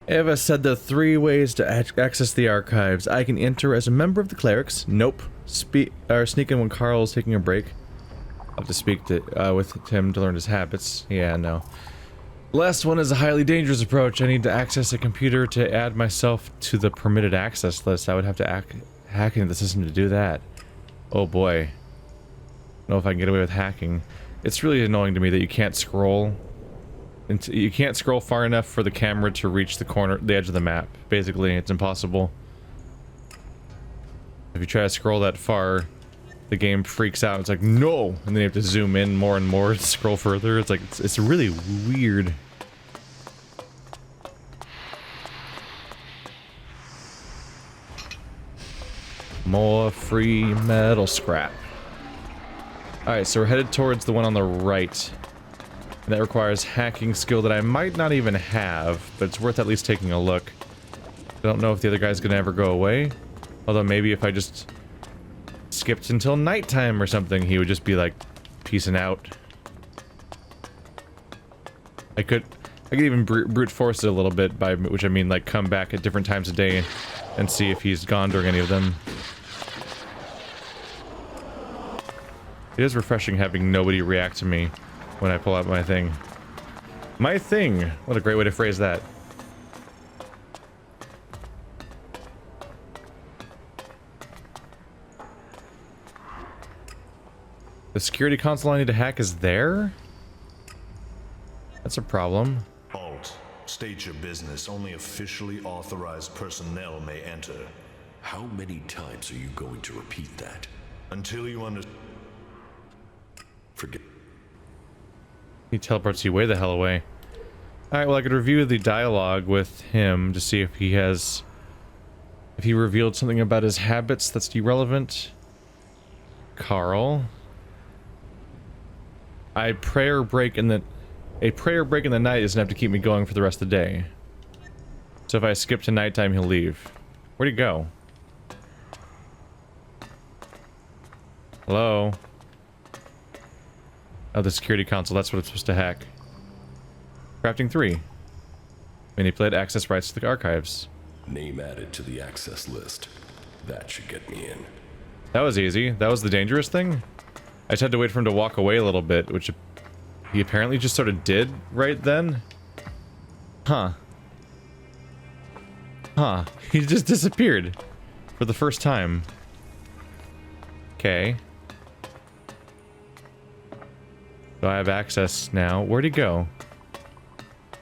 Eva said the 3 ways to access the archives. I can enter as a member of the Clerics. Nope. Sneak in when Carl's taking a break. I'll have to speak with him to learn his habits. Yeah, no. The last one is a highly dangerous approach. I need to access a computer to add myself to the permitted access list. I would have to hack into the system to do that. Oh boy. I don't know if I can get away with hacking. It's really annoying to me that you can't scroll. You can't scroll far enough for the camera to reach the edge of the map. Basically, it's impossible. If you try to scroll that far, the game freaks out. It's like, no! And then you have to zoom in more and more to scroll further. It's like, it's really weird. More free metal scrap. Alright, so we're headed towards the one on the right. And that requires hacking skill that I might not even have, but it's worth at least taking a look. I don't know if the other guy's gonna ever go away. Although maybe if I just skipped until nighttime or something, he would just be like, peacing out. I could even brute force it a little bit, by which I mean like come back at different times of day and see if he's gone during any of them. It is refreshing having nobody react to me when I pull out my thing. My thing! What a great way to phrase that. The security console I need to hack is there? That's a problem. Alt, state your business. Only officially authorized personnel may enter. How many times are you going to repeat that? Until you Forget. He teleports you way the hell away. Alright, well I could review the dialogue with him to see if he has... if he revealed something about his habits that's irrelevant. Carl. A prayer break in the night is enough to keep me going for the rest of the day. So if I skip to nighttime, he'll leave. Where'd he go? Hello? Oh, the security console, that's what it's supposed to hack. Crafting 3. Manipulate access rights to the archives. Name added to the access list. That should get me in. That was easy. That was the dangerous thing? I just had to wait for him to walk away a little bit, which he apparently just sort of did right then. Huh. Huh. He just disappeared. For the first time. Okay. So I have access now. Where'd he go?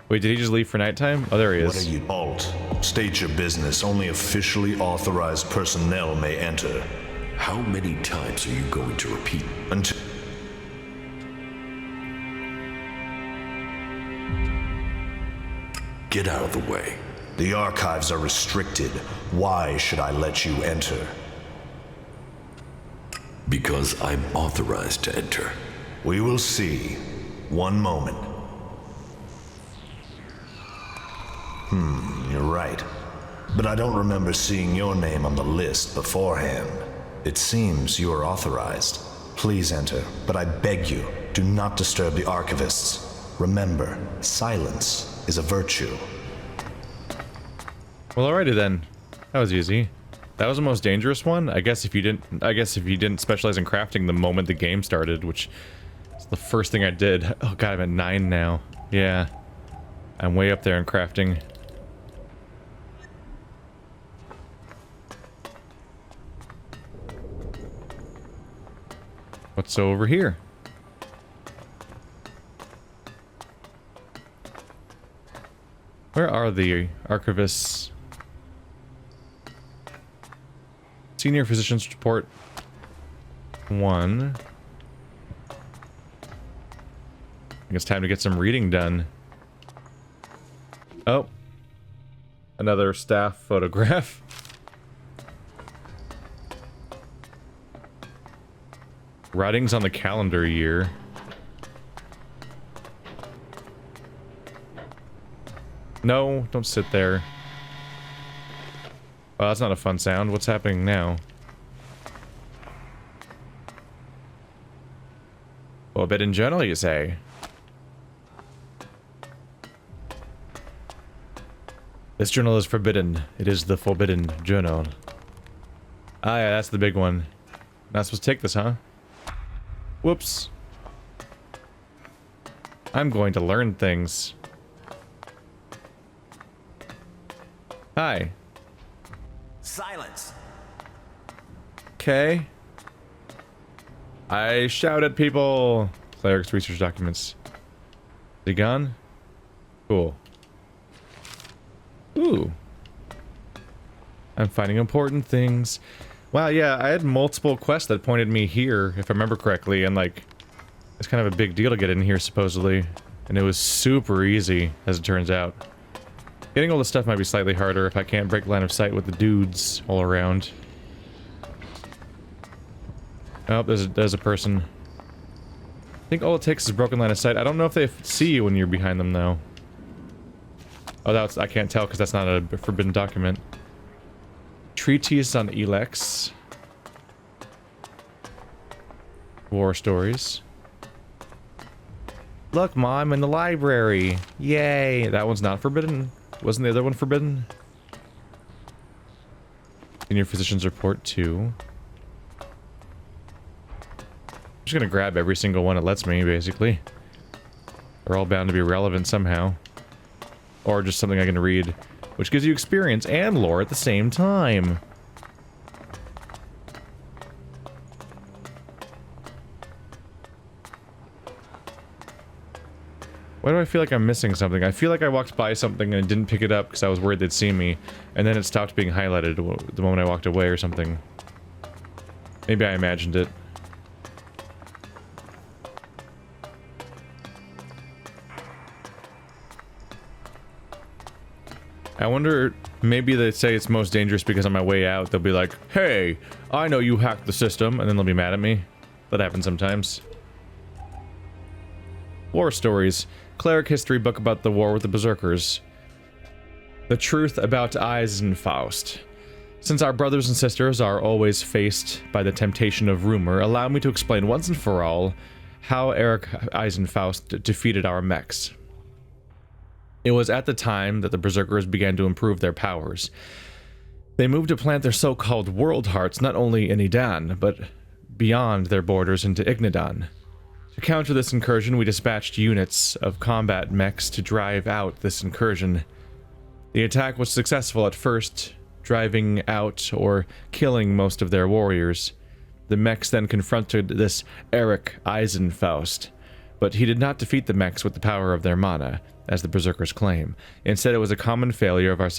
Wait, did he just leave for nighttime? Oh, there he is. What are you? Alt, state your business. Only officially authorized personnel may enter. How many times are you going to repeat? Until... Get out of the way. The archives are restricted. Why should I let you enter? Because I'm authorized to enter. We will see. One moment. You're right. But I don't remember seeing your name on the list beforehand. It seems you are authorized. Please enter, but I beg you, do not disturb the archivists. Remember, silence is a virtue. Well, alrighty then. That was easy. That was the most dangerous one. I guess if you didn't specialize in crafting the moment the game started, which is the first thing I did. Oh god, I'm at 9 now. Yeah. I'm way up there in crafting. What's over here? Where are the archivists? Senior Physician's Report 1. I think it's time to get some reading done. Oh. Another staff photograph. Writings on the calendar year. No, don't sit there. Oh, that's not a fun sound. What's happening now? Well, a bit in general, you say? This journal is forbidden. It is the forbidden journal. Ah, yeah, that's the big one. Not supposed to take this, huh? Whoops. I'm going to learn things. Hi. Silence. Okay. I shout at people. Cleric's research documents. Is he gone? Cool. Ooh. I'm finding important things. Wow, yeah, I had multiple quests that pointed me here, if I remember correctly, and like, it's kind of a big deal to get in here, supposedly. And it was super easy, as it turns out. Getting all this stuff might be slightly harder if I can't break line of sight with the dudes all around. Oh, there's a person. I think all it takes is a broken line of sight. I don't know if they see you when you're behind them, though. Oh, that's, I can't tell because that's not a forbidden document. Treatise on ELEX. War stories. Look, Mom, in the library. Yay! That one's not forbidden. Wasn't the other one forbidden? Senior physician's report 2. I'm just gonna grab every single one it lets me, basically. They're all bound to be relevant somehow. Or just something I can read. Which gives you experience and lore at the same time. Why do I feel like I'm missing something? I feel like I walked by something and didn't pick it up because I was worried they'd see me. And then it stopped being highlighted the moment I walked away or something. Maybe I imagined it. I wonder, maybe they say it's most dangerous because on my way out, they'll be like, hey, I know you hacked the system, and then they'll be mad at me. That happens sometimes. War stories. Cleric history book about the war with the Berserkers. The truth about Eisenfaust. Since our brothers and sisters are always faced by the temptation of rumor, allow me to explain once and for all how Eric Eisenfaust defeated our mechs. It was at the time that the Berserkers began to improve their powers. They moved to plant their so-called world hearts not only in Edan, but beyond their borders into Ignidan. To counter this incursion, we dispatched units of combat mechs to drive out this incursion. The attack was successful at first, driving out or killing most of their warriors. The mechs then confronted this Eric Eisenfaust, but he did not defeat the mechs with the power of their mana, as the Berserkers claim. Instead, it was a common failure of our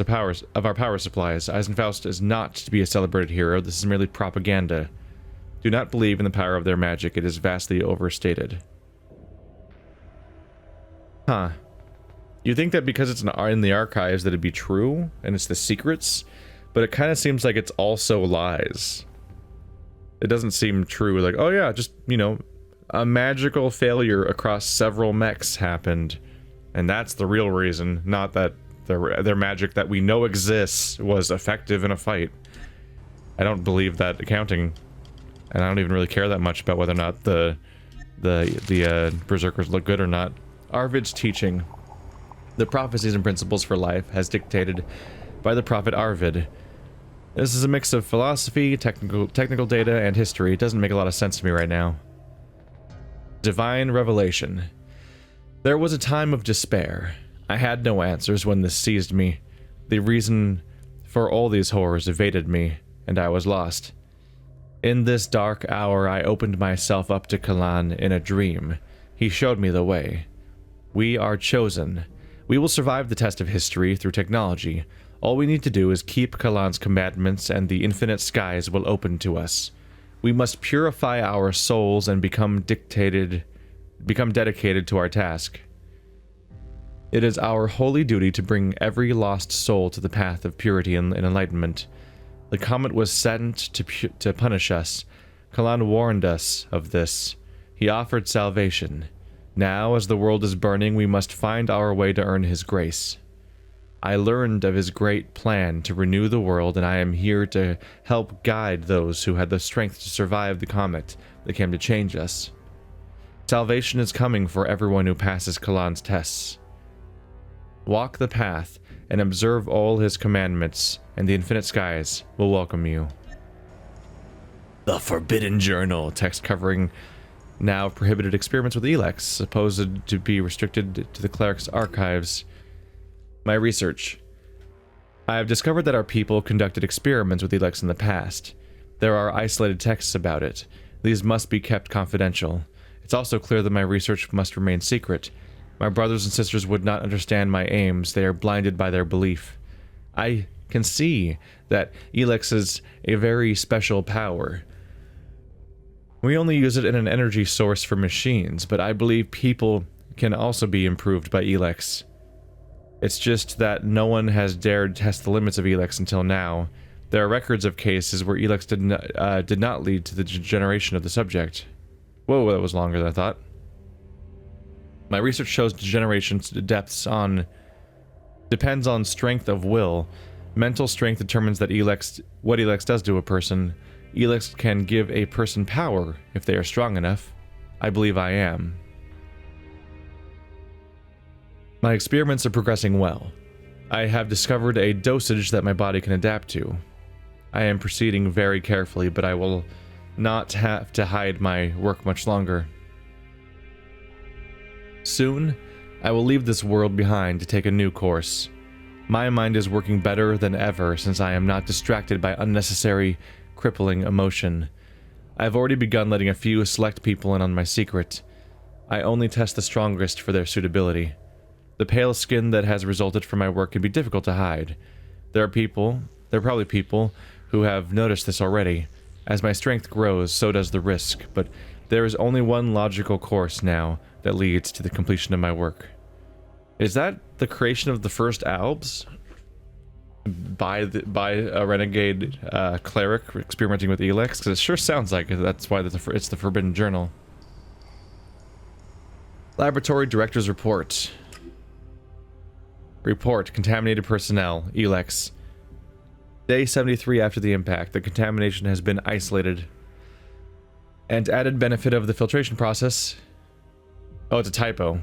power supplies. Eisenfaust is not to be a celebrated hero. This is merely propaganda. Do not believe in the power of their magic. It is vastly overstated. Huh. You think that because it's in the archives that it'd be true, and it's the secrets, but it kind of seems like it's also lies. It doesn't seem true, like, oh yeah, just, you know, a magical failure across several mechs happened. And that's the real reason, not that their magic that we know exists was effective in a fight. I don't believe that accounting, and I don't even really care that much about whether or not the Berserkers look good or not. Arvid's teaching. The prophecies and principles for life as dictated by the prophet Arvid. This is a mix of philosophy, technical data, and history. It doesn't make a lot of sense to me right now. Divine revelation. There was a time of despair. I had no answers when this seized me. The reason for all these horrors evaded me, and I was lost. In this dark hour, I opened myself up to Kalan in a dream. He showed me the way. We are chosen. We will survive the test of history through technology. All we need to do is keep Kalan's commandments, and the infinite skies will open to us. We must purify our souls and become dedicated to our task. It is our holy duty to bring every lost soul to the path of purity and enlightenment. The comet was sent to punish us. Kalan warned us of this. He offered salvation. Now, as the world is burning, we must find our way to earn his grace. I learned of his great plan to renew the world, and I am here to help guide those who had the strength to survive the comet that came to change us. Salvation is coming for everyone who passes Kalan's tests. Walk the path and observe all his commandments, and the infinite skies will welcome you. The Forbidden Journal, text covering now prohibited experiments with ELEX, supposed to be restricted to the Cleric's archives. My research. I have discovered that our people conducted experiments with ELEX in the past. There are isolated texts about it. These must be kept confidential. It's also clear that my research must remain secret. My brothers and sisters would not understand my aims. They are blinded by their belief. I can see that ELEX is a very special power. We only use it in an energy source for machines, but I believe people can also be improved by ELEX. It's just that no one has dared test the limits of ELEX until now. There are records of cases where ELEX did not lead to the degeneration of the subject. Whoa, that was longer than I thought. My research shows degeneration's depths depends on strength of will. Mental strength determines that what ELEX does to a person. ELEX can give a person power if they are strong enough. I believe I am. My experiments are progressing well. I have discovered a dosage that my body can adapt to. I am proceeding very carefully, but I will not have to hide my work much longer. Soon, I will leave this world behind to take a new course. My mind is working better than ever since I am not distracted by unnecessary, crippling emotion. I have already begun letting a few select people in on my secret. I only test the strongest for their suitability. The pale skin that has resulted from my work can be difficult to hide. There are probably people who have noticed this already. As my strength grows, so does the risk, but there is only one logical course now that leads to the completion of my work. Is that the creation of the first albs? By a renegade cleric experimenting with ELEX? Because it sure sounds like it. That's why it's the Forbidden Journal. Laboratory Director's Report. Report. Contaminated personnel. ELEX. Day 73 after the impact. The contamination has been isolated. And added benefit of the filtration process... Oh, it's a typo.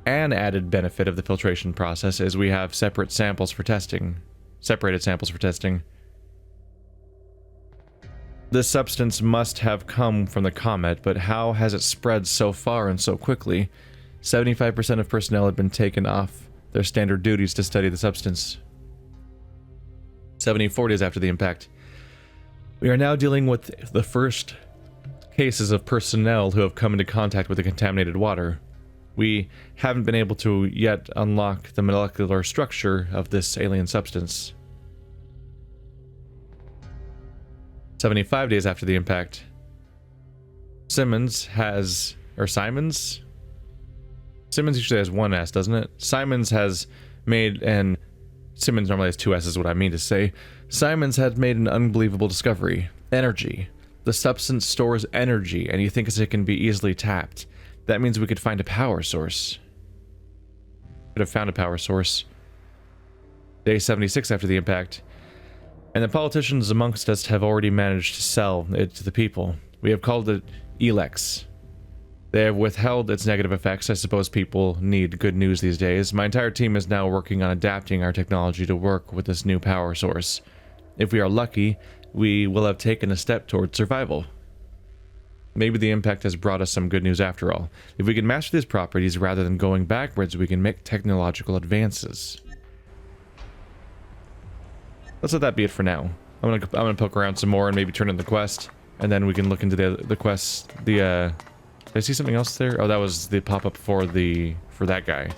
An added benefit of the filtration process is we have separated samples for testing. This substance must have come from the comet, but how has it spread so far and so quickly? 75% of personnel had been taken off their standard duties to study the substance. 74 days after the impact. We are now dealing with the first cases of personnel who have come into contact with the contaminated water. We haven't been able to yet unlock the molecular structure of this alien substance. 75 days after the impact. Simmons usually has one S, doesn't it? Simons has made an... Simmons normally has two S's, what I mean to say. Simons had made an unbelievable discovery. Energy. The substance stores energy, and he thinks it can be easily tapped. That means we could find a power source. Could have found a power source. Day 76 after the impact. And the politicians amongst us have already managed to sell it to the people. We have called it ELEX. They have withheld its negative effects. I suppose people need good news these days. My entire team is now working on adapting our technology to work with this new power source. If we are lucky, we will have taken a step towards survival. Maybe the impact has brought us some good news after all. If we can master these properties rather than going backwards, we can make technological advances. Let's let that be it for now. I'm gonna poke around some more and maybe turn in the quest, and then we can look into the quest. Did I see something else there? Oh, that was the pop-up for that guy.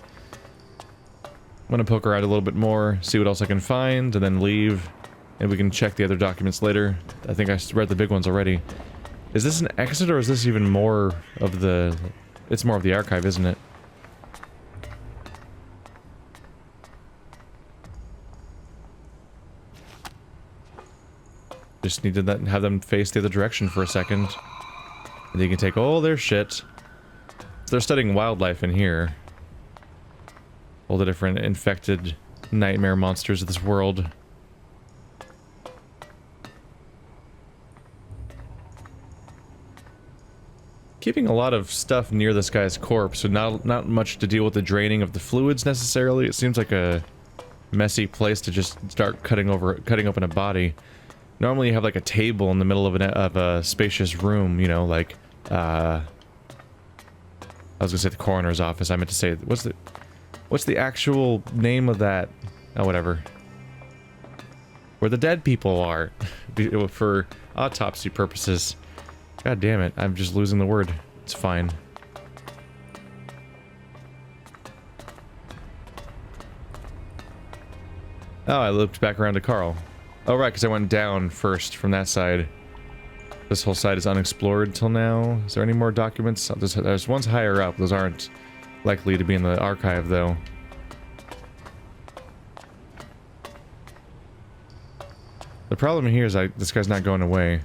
I'm gonna poke around a little bit more, see what else I can find, and then leave, and we can check the other documents later. I think I read the big ones already. Is this an exit, or is this even more of the... It's more of the archive, isn't it? Just need to have them face the other direction for a second. And they can take all their shit. So they're studying wildlife in here. All the different infected nightmare monsters of this world. Keeping a lot of stuff near this guy's corpse, so not much to deal with the draining of the fluids necessarily. It seems like a messy place to just start cutting open a body. Normally you have like a table in the middle of a spacious room, you know, like I was gonna say the coroner's office. I meant to say what's the actual name of that? Oh, whatever. Where the dead people are for autopsy purposes. God damn it, I'm just losing the word. It's fine. Oh, I looped back around to Carl. Oh, right, because I went down first from that side. This whole side is unexplored till now. Is there any more documents? There's ones higher up. Those aren't likely to be in the archive, though. The problem here is this guy's not going away.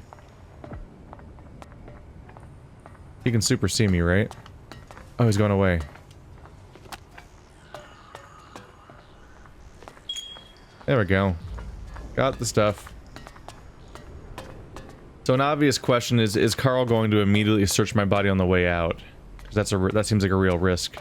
He can super see me, right? Oh, he's going away. There we go. Got the stuff. So an obvious question is Carl going to immediately search my body on the way out? Because that seems like a real risk.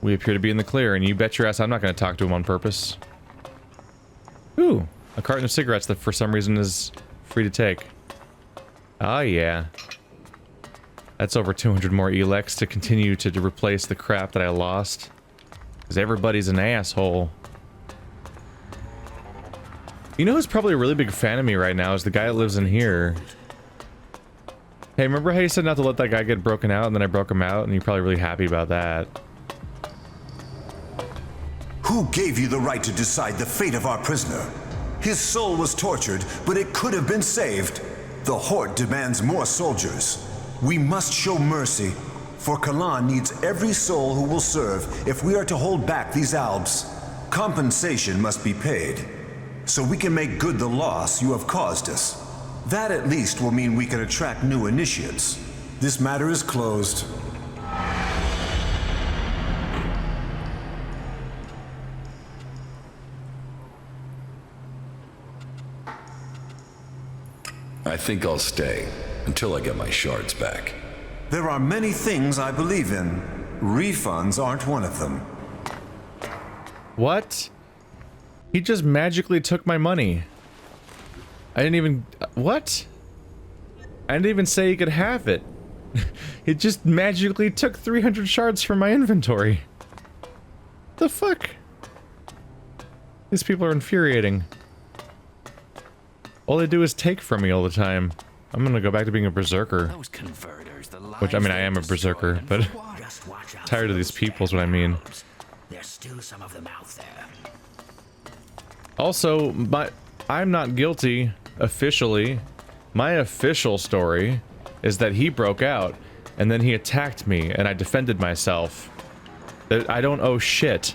We appear to be in the clear, and you bet your ass I'm not going to talk to him on purpose. Ooh, a carton of cigarettes that for some reason is free to take. Oh yeah. That's over 200 more ELEX to continue to replace the crap that I lost. Because everybody's an asshole. You know who's probably a really big fan of me right now is the guy that lives in here. Hey, remember how you said not to let that guy get broken out, and then I broke him out, and you're probably really happy about that. Who gave you the right to decide the fate of our prisoner? His soul was tortured, but it could have been saved. The Horde demands more soldiers. We must show mercy, for Kalan needs every soul who will serve if we are to hold back these albs. Compensation must be paid, so we can make good the loss you have caused us. That at least will mean we can attract new initiates. This matter is closed. I think I'll stay until I get my shards back. There are many things I believe in. Refunds aren't one of them. What? He just magically took my money. I didn't even... What? I didn't even say he could have it. He just magically took 300 shards from my inventory. The fuck? These people are infuriating. All they do is take from me all the time. I'm gonna go back to being a berserker. Those converters, the Which, I mean, I am a berserker, but tired of these people is what I mean. There's still some of them out there. Also, I'm not guilty, officially. My official story is that he broke out, and then he attacked me, and I defended myself. That I don't owe shit.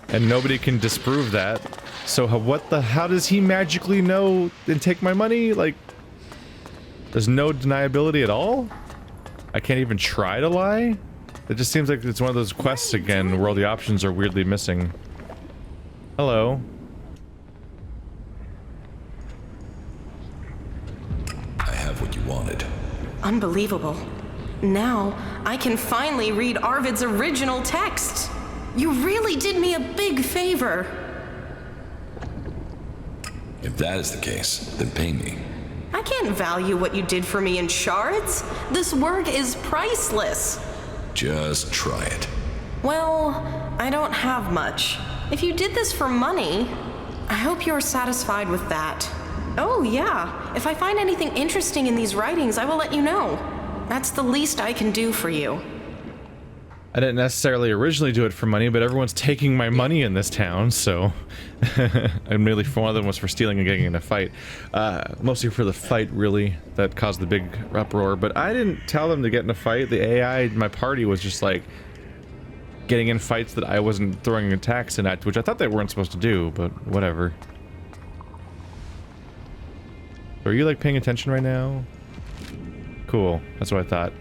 And nobody can disprove that. So how does he magically know and take my money? Like, there's no deniability at all? I can't even try to lie? It just seems like it's one of those quests again where all the options are weirdly missing. Hello. I have what you wanted. Unbelievable. Now, I can finally read Arvid's original text. You really did me a big favor. If that is the case, then pay me. I can't value what you did for me in shards. This work is priceless. Just try it. Well, I don't have much. If you did this for money, I hope you're satisfied with that. Oh, yeah. If I find anything interesting in these writings, I will let you know. That's the least I can do for you. I didn't necessarily originally do it for money, but everyone's taking my money in this town, so... and really, one of them was for stealing and getting in a fight. Mostly for the fight, really, that caused the big uproar. But I didn't tell them to get in a fight. The AI in my party was just, like, getting in fights that I wasn't throwing attacks in at, which I thought they weren't supposed to do, but whatever. Are you, like, paying attention right now? Cool. That's what I thought.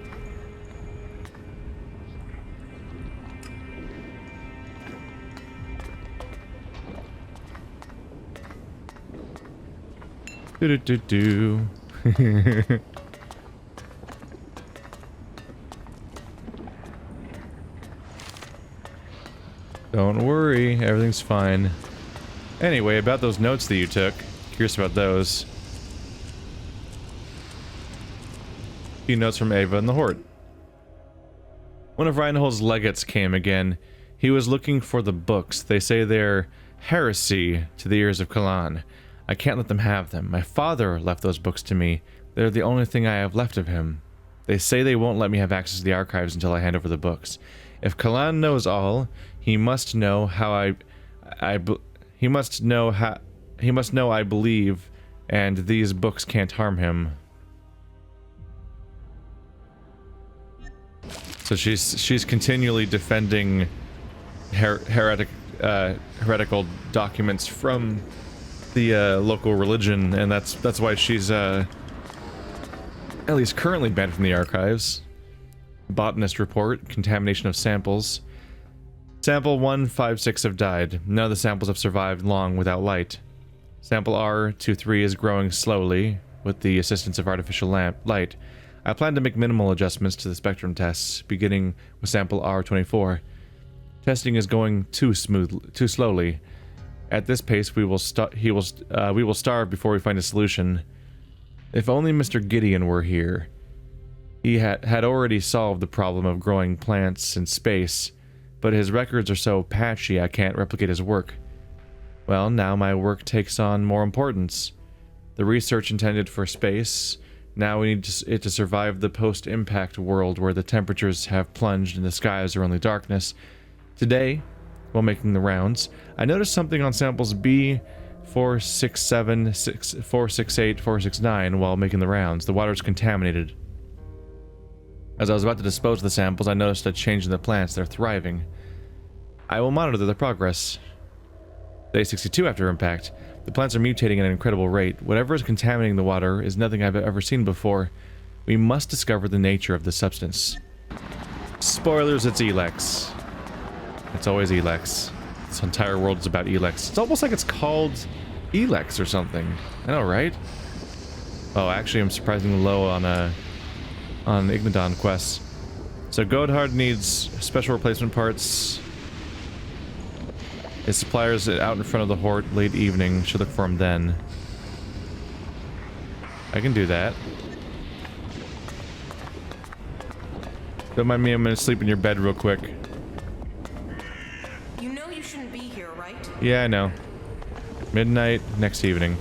Do-do-do-do. Don't worry, everything's fine. Anyway, about those notes that you took. Curious about those. Few notes from Ava and the Horde. One of Reinhold's legates came again. He was looking for the books. They say they're heresy to the ears of Kalan. I can't let them have them. My father left those books to me. They're the only thing I have left of him. They say they won't let me have access to the archives until I hand over the books. If Kalan knows all, he must know how he must know I believe, and these books can't harm him. So she's continually defending heretical documents from the local religion, and that's why she's at least currently banned from the archives. Botanist report, contamination of samples. Sample 156 have died. None of the samples have survived long without light. Sample R23 is growing slowly with the assistance of artificial light. I plan to make minimal adjustments to the spectrum tests, beginning with sample R24. Testing is going too slowly. At this pace, we will starve before we find a solution. If only Mr. Gideon were here. He had already solved the problem of growing plants in space, but his records are so patchy I can't replicate his work. Well, now my work takes on more importance. The research intended for space. Now we need it to survive the post-impact world where the temperatures have plunged and the skies are only darkness. Today, while making the rounds, I noticed something on samples B467, 468, 469 while making the rounds. The water is contaminated. As I was about to dispose of the samples, I noticed a change in the plants. They're thriving. I will monitor their progress. Day 62 after impact. The plants are mutating at an incredible rate. Whatever is contaminating the water is nothing I've ever seen before. We must discover the nature of the substance. Spoilers, it's ELEX. It's always ELEX. This entire world is about ELEX. It's almost like it's called ELEX or something. I know, right? Oh, actually, I'm surprisingly low on Igniton quests. So Godhard needs special replacement parts. His supplier's out in front of the Horde late evening. Should look for him then. I can do that. Don't mind me, I'm gonna sleep in your bed real quick. You know you shouldn't be here, right? Yeah, I know. Midnight, next evening.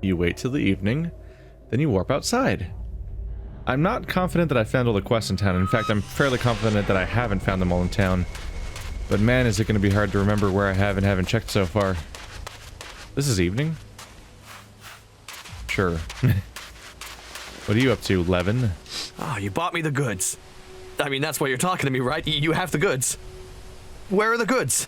You wait till the evening, then you warp outside. I'm not confident that I found all the quests in town. In fact, I'm fairly confident that I haven't found them all in town. But man, is it going to be hard to remember where I have and haven't checked so far. This is evening? Sure. What are you up to, Levin? Oh, you bought me the goods. I mean, that's why you're talking to me, right? You have the goods. Where are the goods?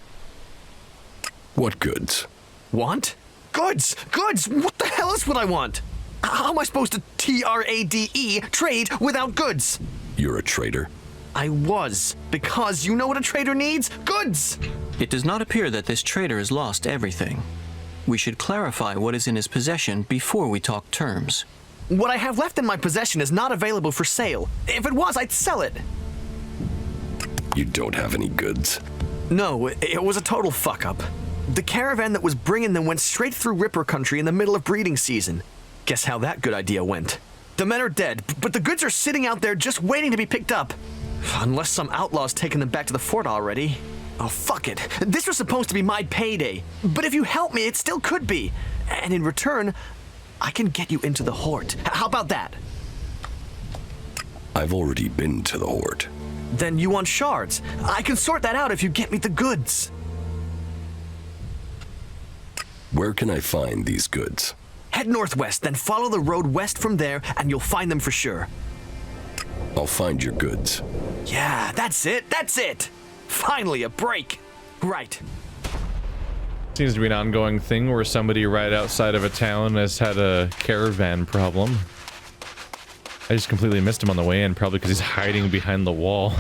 What goods? Want? Goods! Goods! What the hell is what I want? How am I supposed to trade without goods? You're a traitor. I was, because you know what a trader needs? Goods! It does not appear that this trader has lost everything. We should clarify what is in his possession before we talk terms. What I have left in my possession is not available for sale. If it was, I'd sell it. You don't have any goods. No, it was a total fuck-up. The caravan that was bringing them went straight through Ripper country in the middle of breeding season. Guess how that good idea went. The men are dead, but the goods are sitting out there just waiting to be picked up. Unless some outlaw's taken them back to the fort already. Oh, fuck it. This was supposed to be my payday. But if you help me, it still could be. And in return, I can get you into the Horde. How about that? I've already been to the Horde. Then you want shards. I can sort that out if you get me the goods. Where can I find these goods? Head northwest, then follow the road west from there, and you'll find them for sure. I'll find your goods. Yeah, that's it, that's it! Finally, a break! Right. Seems to be an ongoing thing where somebody right outside of a town has had a caravan problem. I just completely missed him on the way in, probably because he's hiding behind the wall.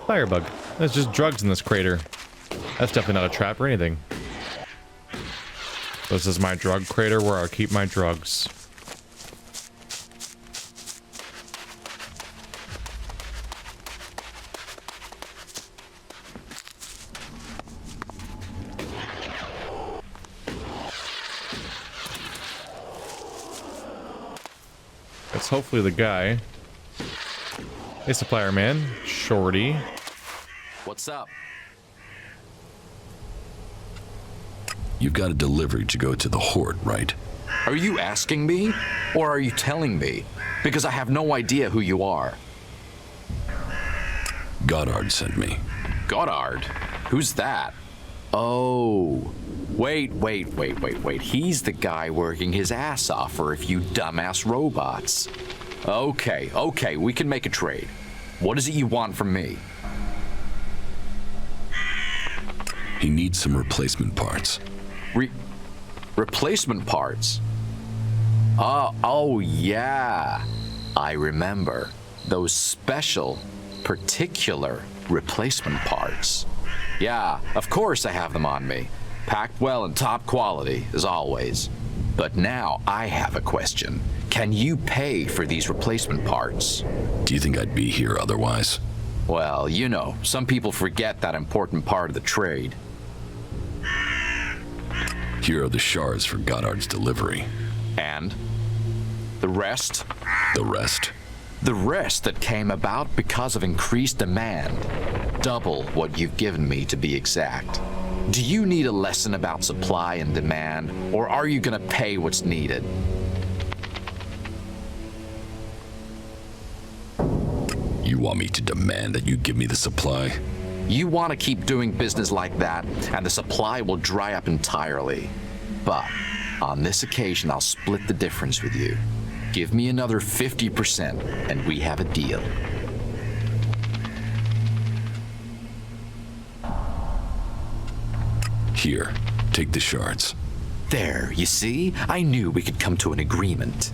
Firebug. There's just drugs in this crater. That's definitely not a trap or anything. This is my drug crater where I keep my drugs. That's hopefully the guy. Hey, supplier man. Shorty. What's up? You've got a delivery to go to the Horde, right? Are you asking me? Or are you telling me? Because I have no idea who you are. Goddard sent me. Goddard? Who's that? Oh. Wait. He's the guy working his ass off for a few dumbass robots. Okay, we can make a trade. What is it you want from me? He needs some replacement parts. Replacement parts? Oh yeah. I remember. Those special, particular replacement parts. Yeah, of course I have them on me. Packed well and top quality, as always. But now I have a question. Can you pay for these replacement parts? Do you think I'd be here otherwise? Well, you know, some people forget that important part of the trade. Here are the shards for Goddard's delivery. And? The rest? The rest? The rest that came about because of increased demand. Double what you've given me, to be exact. Do you need a lesson about supply and demand, or are you gonna pay what's needed? You want me to demand that you give me the supply? You want to keep doing business like that, and the supply will dry up entirely. But on this occasion, I'll split the difference with you. Give me another 50%, and we have a deal. Here, take the shards. There, you see? I knew we could come to an agreement.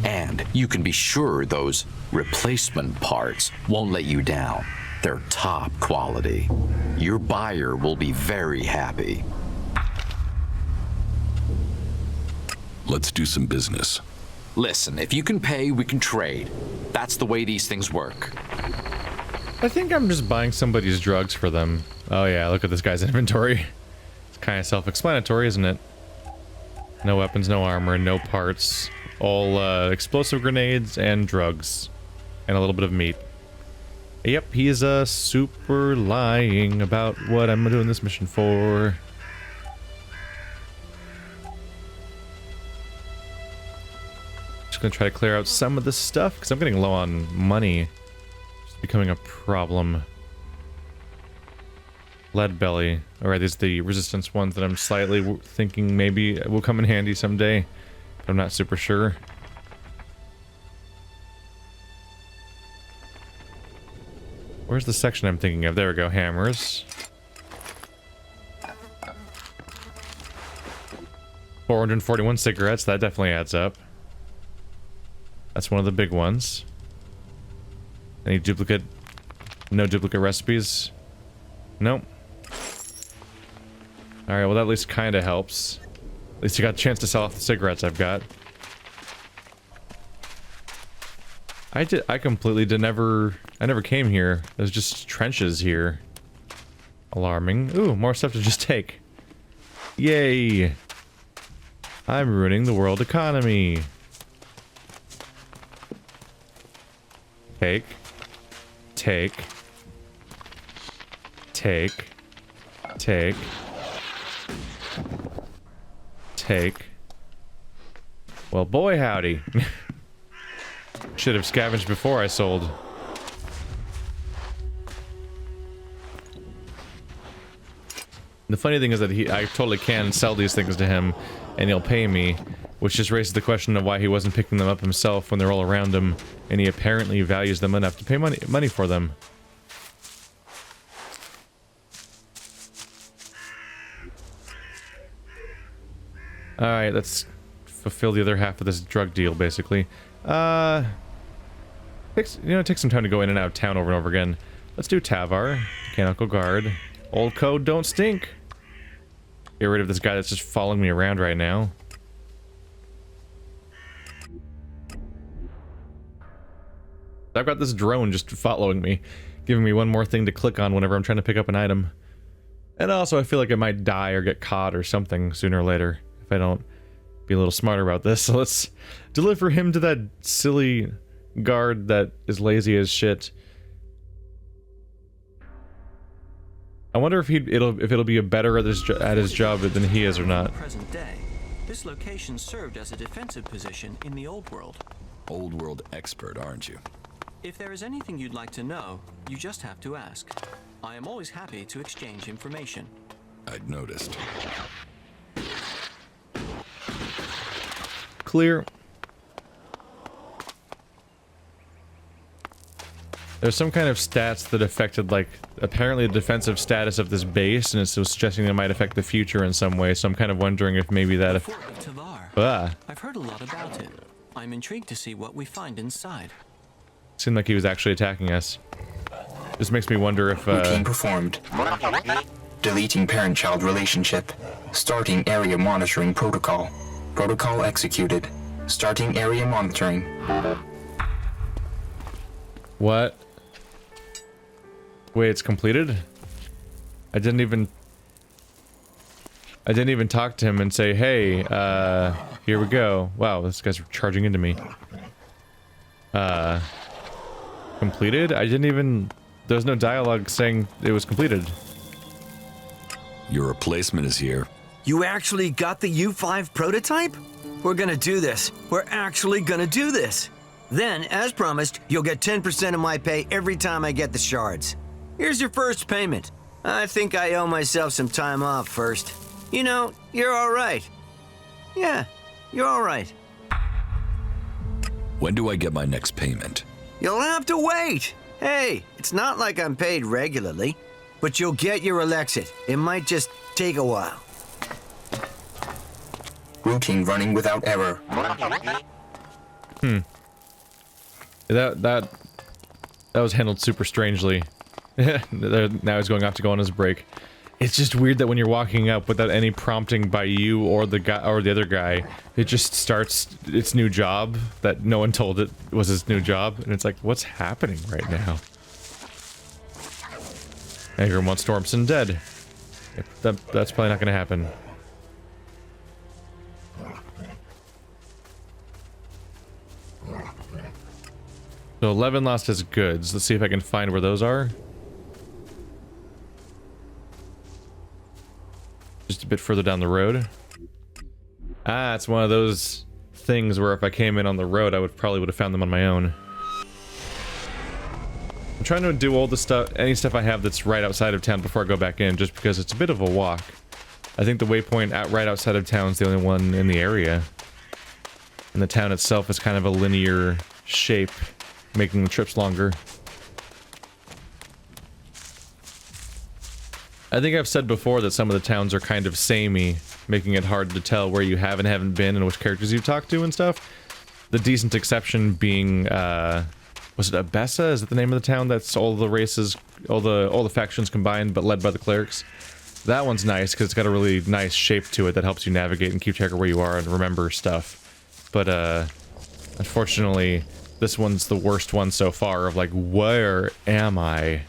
And you can be sure those replacement parts won't let you down. They're top quality. Your buyer will be very happy. Let's do some business. Listen, if you can pay, we can trade. That's the way these things work. I think I'm just buying somebody's drugs for them. Oh yeah, look at this guy's inventory. It's kind of self-explanatory, isn't it? No weapons, no armor, no parts. All explosive grenades and drugs. And a little bit of meat. Yep, he's super lying about what I'm doing this mission for. Just gonna try to clear out some of this stuff, because I'm getting low on money. It's becoming a problem. Lead belly. Alright, these are the resistance ones that I'm slightly thinking maybe will come in handy someday. But I'm not super sure. Where's the section I'm thinking of? There we go, hammers. 441 cigarettes, that definitely adds up. That's one of the big ones. Any duplicate? No duplicate recipes? Nope. Alright, well that at least kinda helps. At least you got a chance to sell off the cigarettes I've got. I completely I never came here. There's just trenches here. Alarming. Ooh, more stuff to just take. Yay! I'm ruining the world economy. Take. Take. Take. Take. Take. Well, boy howdy. Should have scavenged before I sold. The funny thing is that I totally can sell these things to him, and he'll pay me, which just raises the question of why he wasn't picking them up himself when they're all around him, and he apparently values them enough to pay money for them. Alright, let's fulfill the other half of this drug deal, basically. It takes some time to go in and out of town over and over again. Let's do Tavar. Mechanical guard. Old code, don't stink. Get rid of this guy that's just following me around right now. I've got this drone just following me, giving me one more thing to click on whenever I'm trying to pick up an item. And also, I feel like I might die or get caught or something sooner or later if I don't be a little smarter about this. So let's deliver him to that silly guard that is lazy as shit. I wonder if it'll be a better at his job than he is or not. Present day, this location served as a defensive position in the old world. Old world expert, aren't you? If there is anything you'd like to know, you just have to ask. I am always happy to exchange information. I'd noticed. Clear. There's some kind of stats that affected, like, apparently the defensive status of this base, and it's suggesting it might affect the future in some way, so I'm kind of wondering if maybe that... Fort of Tavar. Ah. I've heard a lot about it. I'm intrigued to see what we find inside. Seemed like he was actually attacking us. This makes me wonder if, Routine performed. Deleting parent-child relationship. Starting area monitoring protocol. Protocol executed. Starting area monitoring. What? Wait, it's completed? I didn't even talk to him and say, hey, here we go. Wow, this guy's charging into me. Completed? I didn't even... There's no dialogue saying it was completed. Your replacement is here. You actually got the U5 prototype? We're gonna do this. We're actually gonna do this. Then, as promised, you'll get 10% of my pay every time I get the shards. Here's your first payment. I think I owe myself some time off first. You know, you're alright. Yeah, you're alright. When do I get my next payment? You'll have to wait. Hey, it's not like I'm paid regularly, but you'll get your ELEX. It might just take a while. Routine running without error. That was handled super strangely. Now he's going off to go on his break. It's just weird that when you're walking up without any prompting by you or the guy or the other guy, it just starts its new job that no one told it was his new job, and it's like, what's happening right now? Everyone wants Stormson dead. That's probably not going to happen. So 11 lost his goods. Let's see if I can find where those are. Just a bit further down the road. Ah, it's one of those things where if I came in on the road, I probably would have found them on my own. I'm trying to do all the stuff, any stuff I have that's right outside of town before I go back in, just because it's a bit of a walk. I think the waypoint right outside of town is the only one in the area. And the town itself is kind of a linear shape, making the trips longer. I think I've said before that some of the towns are kind of samey, making it hard to tell where you have and haven't been and which characters you've talked to and stuff. The decent exception being, was it Abessa? Is it the name of the town that's all the races, all the factions combined, but led by the clerics? That one's nice, because it's got a really nice shape to it that helps you navigate and keep track of where you are and remember stuff. But, unfortunately, this one's the worst one so far of like, where am I?